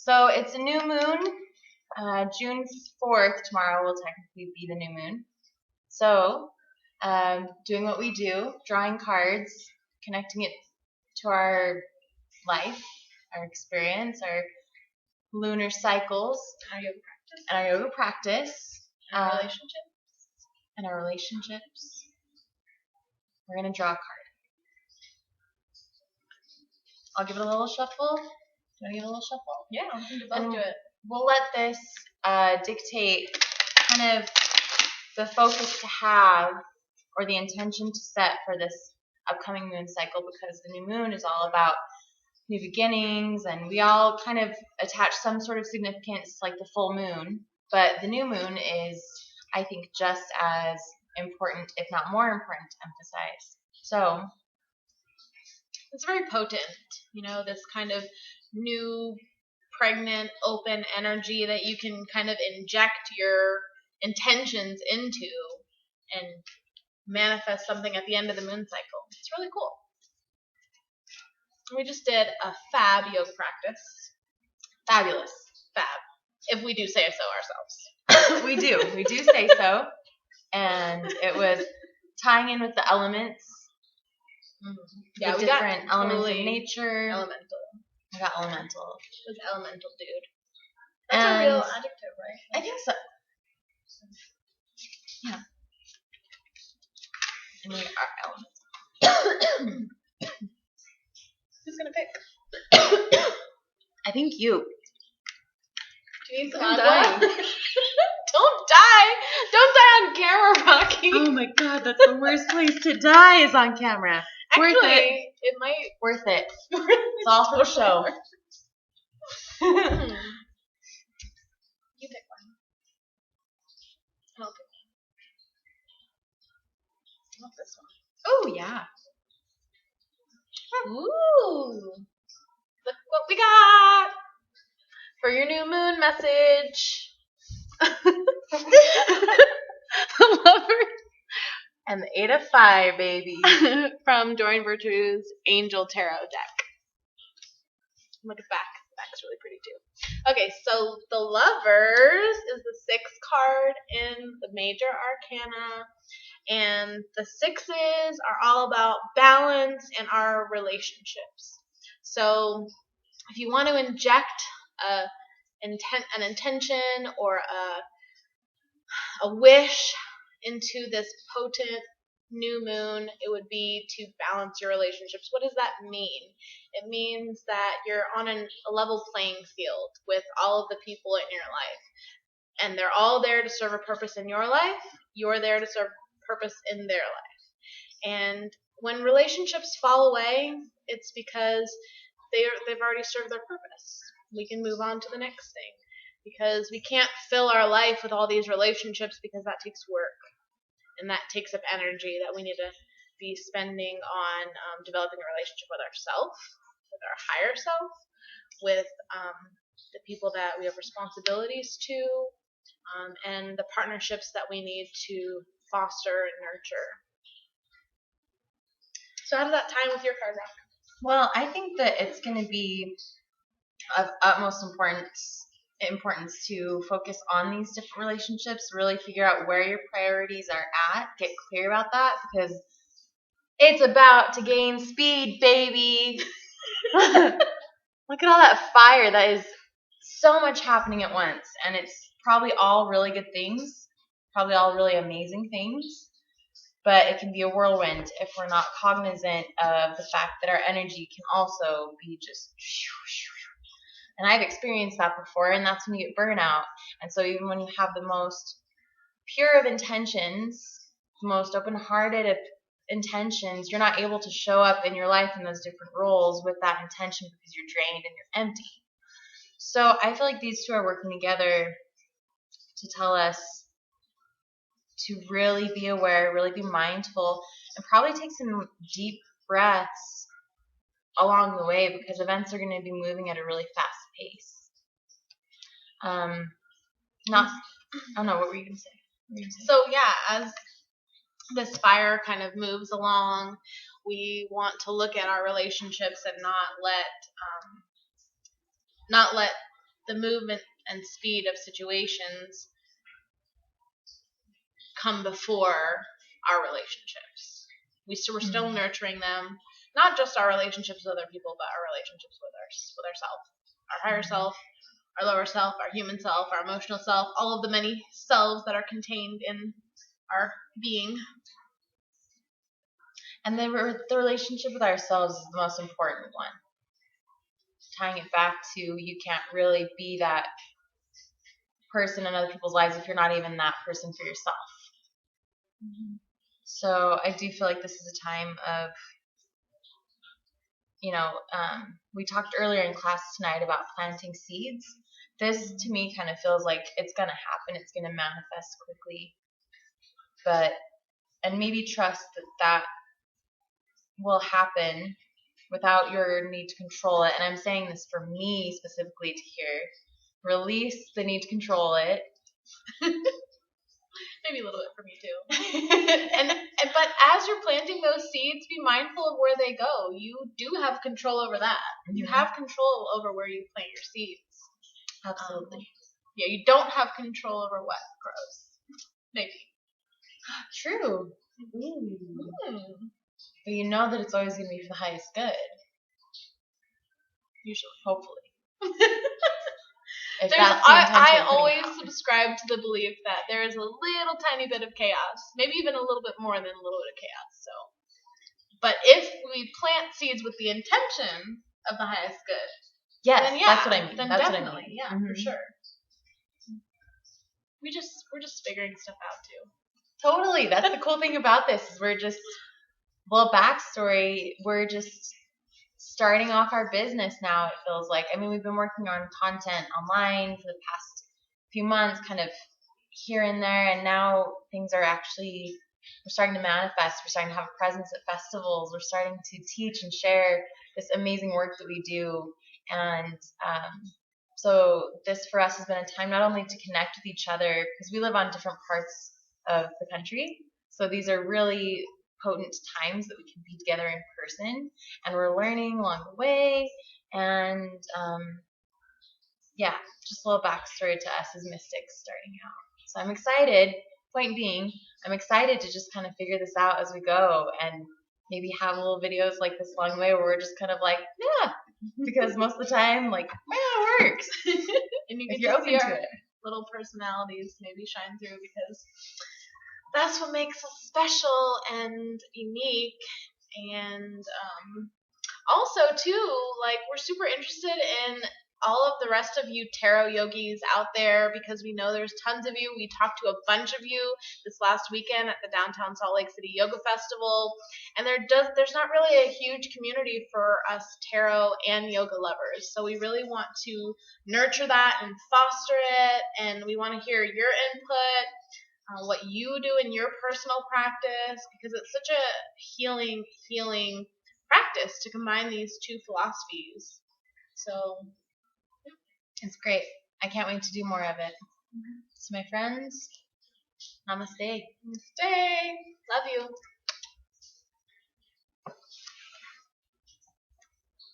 So it's a new moon. June 4th, tomorrow will technically be the new moon. So, doing what we do, drawing cards, connecting it to our life, our experience, our lunar cycles, and our yoga practice, and our relationships. And our relationships. We're going to draw a card. I'll give it a little shuffle. Do you want to give it a little shuffle? Yeah, I'm going to both do it. We'll let this dictate kind of the focus to have or the intention to set for this upcoming moon cycle, because the new moon is all about new beginnings, and we all kind of attach some sort of significance like the full moon, but the new moon is, I think, just as important, if not more important, to emphasize. So it's very potent, this kind of new, pregnant, open energy that you can kind of inject your intentions into and manifest something at the end of the moon cycle. It's really cool. We just did a fab yoga practice. Fabulous. Fab. If we do say so ourselves. We do say so. And it was tying in with the elements. Mm-hmm. Yeah, the different elements of nature. Elemental. I got elemental. It was elemental, dude. That's a real adjective, right? I think so. Yeah. And we are elements. Who's gonna pick? I think you. Do you need some agua? Don't die! Don't die on camera, Rocky! Oh my god, that's the worst place to die is on camera. Actually, it might... Worth it. It's all for the show. You pick one. I'll pick one. I love this one. Oh, yeah. Ooh. Look what we got for your new moon message. The Lover and the 8 of Fire, baby. From Doreen Virtue's Angel Tarot deck. Look at the back. The back's really pretty too. Okay, so the Lovers is the 6th card in the major arcana. And the 6s are all about balance and our relationships. So if you want to inject an intention or a wish into this potent new moon, it would be to balance your relationships. What does that mean? It means that you're on a level playing field with all of the people in your life. And they're all there to serve a purpose in your life. You're there to serve purpose in their life. And when relationships fall away, it's because they've already served their purpose. We can move on to the next thing, because we can't fill our life with all these relationships, because that takes work and that takes up energy that we need to be spending on developing a relationship with ourselves, with our higher self, with the people that we have responsibilities to, and the partnerships that we need to foster and nurture. So how does that tie with your card, Rock? Well, I think that it's going to be of utmost importance to focus on these different relationships, really figure out where your priorities are at, get clear about that, because it's about to gain speed, baby. Look at all that fire. That is so much happening at once, and it's probably all really good things, probably all really amazing things, but it can be a whirlwind if we're not cognizant of the fact that our energy can also be just... And I've experienced that before, and that's when you get burnout. And so even when you have the most pure of intentions, the most open-hearted of intentions, you're not able to show up in your life in those different roles with that intention, because you're drained and you're empty. So I feel like these two are working together to tell us to really be aware, really be mindful, and probably take some deep breaths along the way, because events are going to be moving at a really fast pace. I don't know, what were you going to say? So yeah, as this fire kind of moves along, we want to look at our relationships and not let the movement and speed of situations come before our relationships. We're still nurturing them, not just our relationships with other people, but our relationships with ourselves, our higher self, our lower self, our human self, our emotional self, all of the many selves that are contained in our being. And the relationship with ourselves is the most important one. Tying it back to, you can't really be that person in other people's lives if you're not even that person for yourself. So I do feel like this is a time of, we talked earlier in class tonight about planting seeds. This to me kind of feels like it's going to happen. It's going to manifest quickly. And maybe trust that will happen without your need to control it. And I'm saying this for me specifically to hear. Release the need to control it. Maybe a little bit for me too. But as you're planting those seeds, be mindful of where they go. You do have control over that. Mm-hmm. You have control over where you plant your seeds. Absolutely. You don't have control over what grows. Maybe. True. But you know that it's always going to be for the highest good. Usually. Hopefully. I always subscribe to the belief that there is a little tiny bit of chaos, maybe even a little bit more than a little bit of chaos. So, but if we plant seeds with the intention of the highest good, yes, then that's what I mean. Then that's definitely, what I mean. For sure. We're just figuring stuff out too. Totally, that's the cool thing about this. Is we're just backstory. We're just starting off our business now, it feels like. I mean, we've been working on content online for the past few months, kind of here and there, and now things are actually, we're starting to manifest. We're starting to have a presence at festivals. We're starting to teach and share this amazing work that we do. And so this for us has been a time not only to connect with each other, because we live on different parts of the country. So these are really potent times that we can be together in person, and we're learning along the way. And just a little backstory to us as mystics starting out. So I'm excited. Point being, I'm excited to just kind of figure this out as we go, and maybe have little videos like this along the way where we're just kind of like, because most of the time, like, it works. And you if can you're open to it. Little personalities maybe shine through, because that's what makes us special and unique. And also too, like, we're super interested in all of the rest of you tarot yogis out there, because we know there's tons of you. We talked to a bunch of you this last weekend at the Downtown Salt Lake City Yoga Festival, and there's not really a huge community for us tarot and yoga lovers. So we really want to nurture that and foster it, and we want to hear your input, what you do in your personal practice, because it's such a healing practice to combine these two philosophies. So it's great. I can't wait to do more of it. So my friends, namaste. Namaste. Love you.